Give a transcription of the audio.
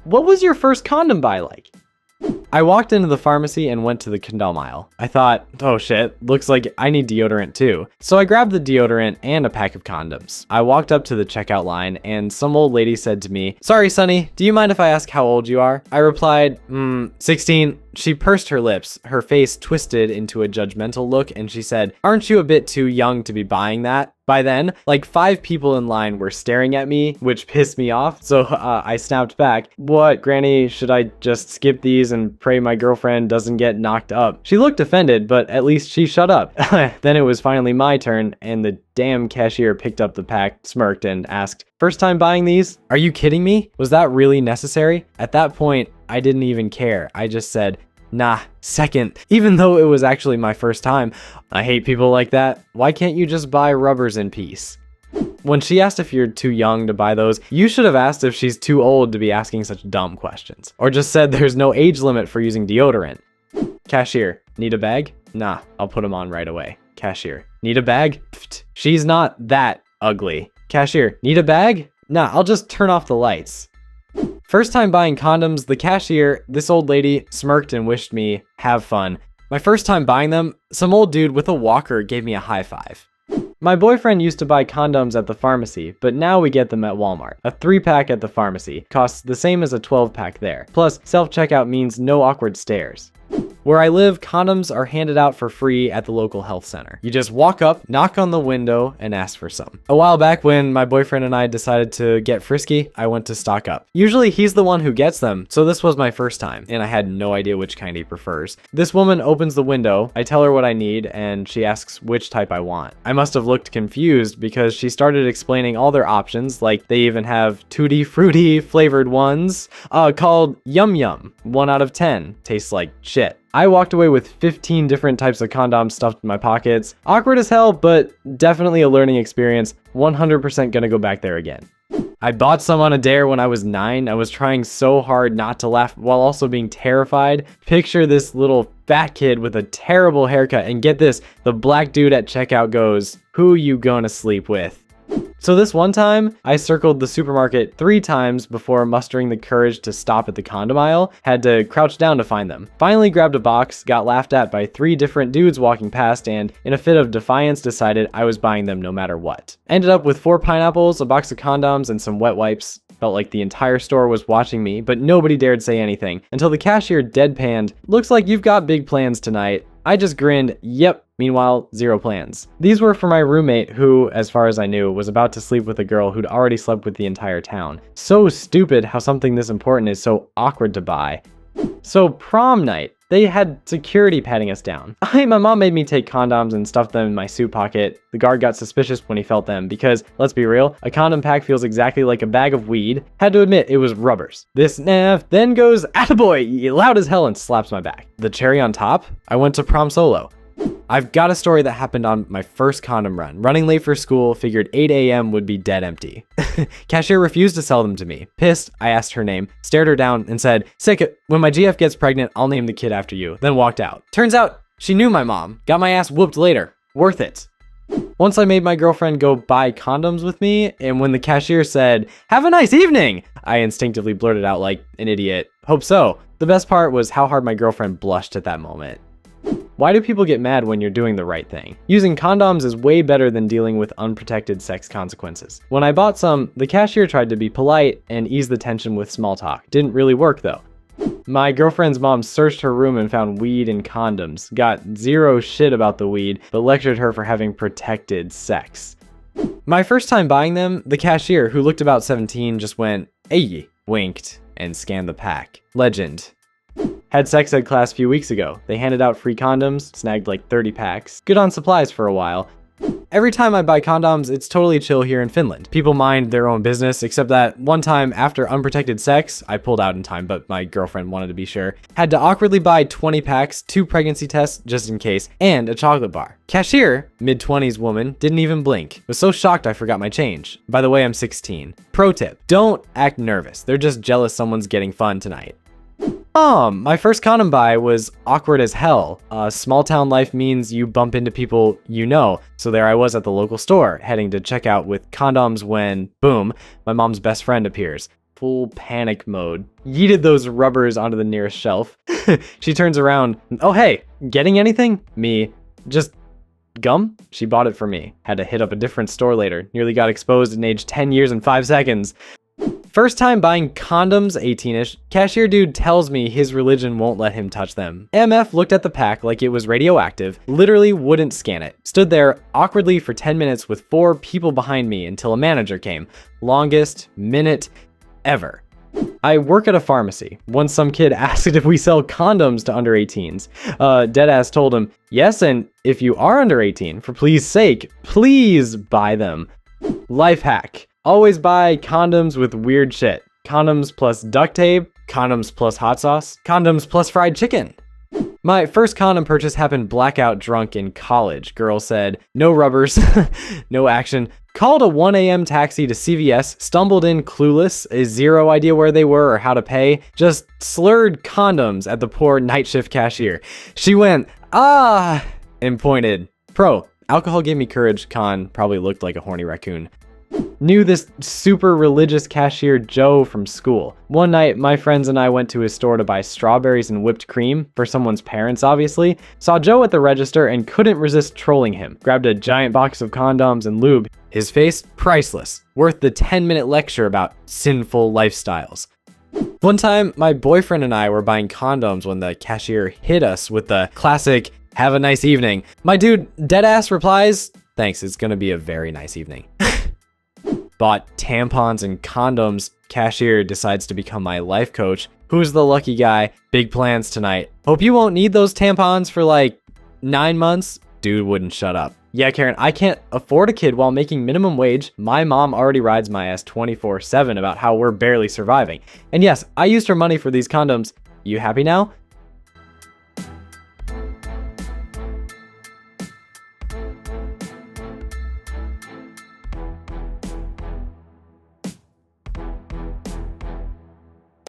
What was your first condom buy like? I walked into the pharmacy and went to the condom aisle. I thought, oh shit, looks like I need deodorant too. So I grabbed the deodorant and a pack of condoms. I walked up to the checkout line and some old lady said to me, "Sorry, Sonny, do you mind if I ask how old you are?" I replied, 16. She pursed her lips, her face twisted into a judgmental look, and she said, "Aren't you a bit too young to be buying that?" By then, like 5 people in line were staring at me, which pissed me off, so I snapped back, "What, Granny, should I just skip these and pray my girlfriend doesn't get knocked up?" She looked offended, but at least she shut up. Then it was finally my turn, and the damn cashier picked up the pack, smirked, and asked, "First time buying these? Are you kidding me? Was that really necessary?" At that point, I didn't even care. I just said, "Nah, second," even though it was actually my first time. I hate people like that. Why can't you just buy rubbers in peace? When she asked if you're too young to buy those, you should have asked if she's too old to be asking such dumb questions. Or just said there's no age limit for using deodorant. Cashier, need a bag? Nah, I'll put them on right away. Cashier, need a bag? Pfft, she's not that ugly. Cashier, need a bag? Nah, I'll just turn off the lights. First time buying condoms, the cashier, this old lady, smirked and wished me, "Have fun." My first time buying them, some old dude with a walker gave me a high five. My boyfriend used to buy condoms at the pharmacy, but now we get them at Walmart. A 3-pack at the pharmacy costs the same as a 12-pack there. Plus, self-checkout means no awkward stares. Where I live, condoms are handed out for free at the local health center. You just walk up, knock on the window, and ask for some. A while back when my boyfriend and I decided to get frisky, I went to stock up. Usually he's the one who gets them, so this was my first time, and I had no idea which kind he prefers. This woman opens the window, I tell her what I need, and she asks which type I want. I must have looked confused because she started explaining all their options, like they even have tutti frutti flavored ones, called Yum Yum. 1 out of 10. Tastes like shit. I walked away with 15 different types of condoms stuffed in my pockets. Awkward as hell, but definitely a learning experience. 100% gonna go back there again. I bought some on a dare when I was 9. I was trying so hard not to laugh while also being terrified. Picture this little fat kid with a terrible haircut, and get this, the black dude at checkout goes, "Who you gonna sleep with?" So this one time, I circled the supermarket 3 times before mustering the courage to stop at the condom aisle, had to crouch down to find them. Finally grabbed a box, got laughed at by 3 different dudes walking past, and in a fit of defiance decided I was buying them no matter what. Ended up with 4 pineapples, a box of condoms, and some wet wipes. Felt like the entire store was watching me, but nobody dared say anything, until the cashier deadpanned, "Looks like you've got big plans tonight." I just grinned, "Yep." Meanwhile, 0 plans. These were for my roommate who, as far as I knew, was about to sleep with a girl who'd already slept with the entire town. So stupid how something this important is so awkward to buy. So prom night. They had security patting us down. My mom made me take condoms and stuff them in my suit pocket. The guard got suspicious when he felt them because, let's be real, a condom pack feels exactly like a bag of weed. Had to admit, it was rubbers. This nav then goes, "Attaboy," loud as hell and slaps my back. The cherry on top? I went to prom solo. I've got a story that happened on my first condom run. Running late for school, figured 8 a.m. would be dead empty. Cashier refused to sell them to me. Pissed, I asked her name, stared her down, and said, "Sick, when my GF gets pregnant, I'll name the kid after you," then walked out. Turns out, she knew my mom. Got my ass whooped later. Worth it. Once I made my girlfriend go buy condoms with me, and when the cashier said, "Have a nice evening," I instinctively blurted out like an idiot, "Hope so." The best part was how hard my girlfriend blushed at that moment. Why do people get mad when you're doing the right thing? Using condoms is way better than dealing with unprotected sex consequences. When I bought some, the cashier tried to be polite and ease the tension with small talk. Didn't really work though. My girlfriend's mom searched her room and found weed and condoms. Got 0 shit about the weed, but lectured her for having protected sex. My first time buying them, the cashier, who looked about 17, just went, "Hey," winked, and scanned the pack. Legend. Had sex ed class a few weeks ago. They handed out free condoms, snagged like 30 packs. Good on supplies for a while. Every time I buy condoms, it's totally chill here in Finland. People mind their own business, except that one time after unprotected sex, I pulled out in time, but my girlfriend wanted to be sure, had to awkwardly buy 20 packs, 2 pregnancy tests just in case, and a chocolate bar. Cashier, mid-20s woman, didn't even blink. Was so shocked I forgot my change. By the way, I'm 16. Pro tip, don't act nervous. They're just jealous someone's getting fun tonight. My first condom buy was awkward as hell. Small town life means you bump into people you know. So there I was at the local store, heading to check out with condoms when, boom, my mom's best friend appears. full panic mode. Yeeted those rubbers onto the nearest shelf. She turns around. Oh, hey, getting anything? Me. Just gum? She bought it for me. Had to hit up a different store later. Nearly got exposed and aged 10 years in 5 seconds. First time buying condoms, 18-ish. Cashier dude tells me his religion won't let him touch them. MF looked at the pack like it was radioactive, literally wouldn't scan it. Stood there awkwardly for 10 minutes with 4 people behind me until a manager came. Longest minute ever. I work at a pharmacy. Once some kid asked if we sell condoms to under 18s. Deadass told him, yes, and if you are under 18, for please sake, please buy them. Life hack. Always buy condoms with weird shit. Condoms plus duct tape, condoms plus hot sauce, condoms plus fried chicken. My first condom purchase happened blackout drunk in college. Girl said, no rubbers, no action. Called a 1 a.m. taxi to CVS, stumbled in clueless, zero idea where they were or how to pay, just slurred condoms at the poor night shift cashier. She went, ah, and pointed. Pro, alcohol gave me courage. Con, probably looked like a horny raccoon. Knew this super religious cashier Joe from school. One night, my friends and I went to his store to buy strawberries and whipped cream, for someone's parents obviously. Saw Joe at the register and couldn't resist trolling him. Grabbed a giant box of condoms and lube. His face, priceless. Worth the 10-minute lecture about sinful lifestyles. One time, my boyfriend and I were buying condoms when the cashier hit us with the classic, have a nice evening. My dude, deadass replies, thanks, it's gonna be a very nice evening. Bought tampons and condoms. Cashier decides to become my life coach. Who's the lucky guy? Big plans tonight. Hope you won't need those tampons for like 9 months. Dude wouldn't shut up. Yeah, Karen, I can't afford a kid while making minimum wage. My mom already rides my ass 24/7 about how we're barely surviving. And yes, I used her money for these condoms. You happy now?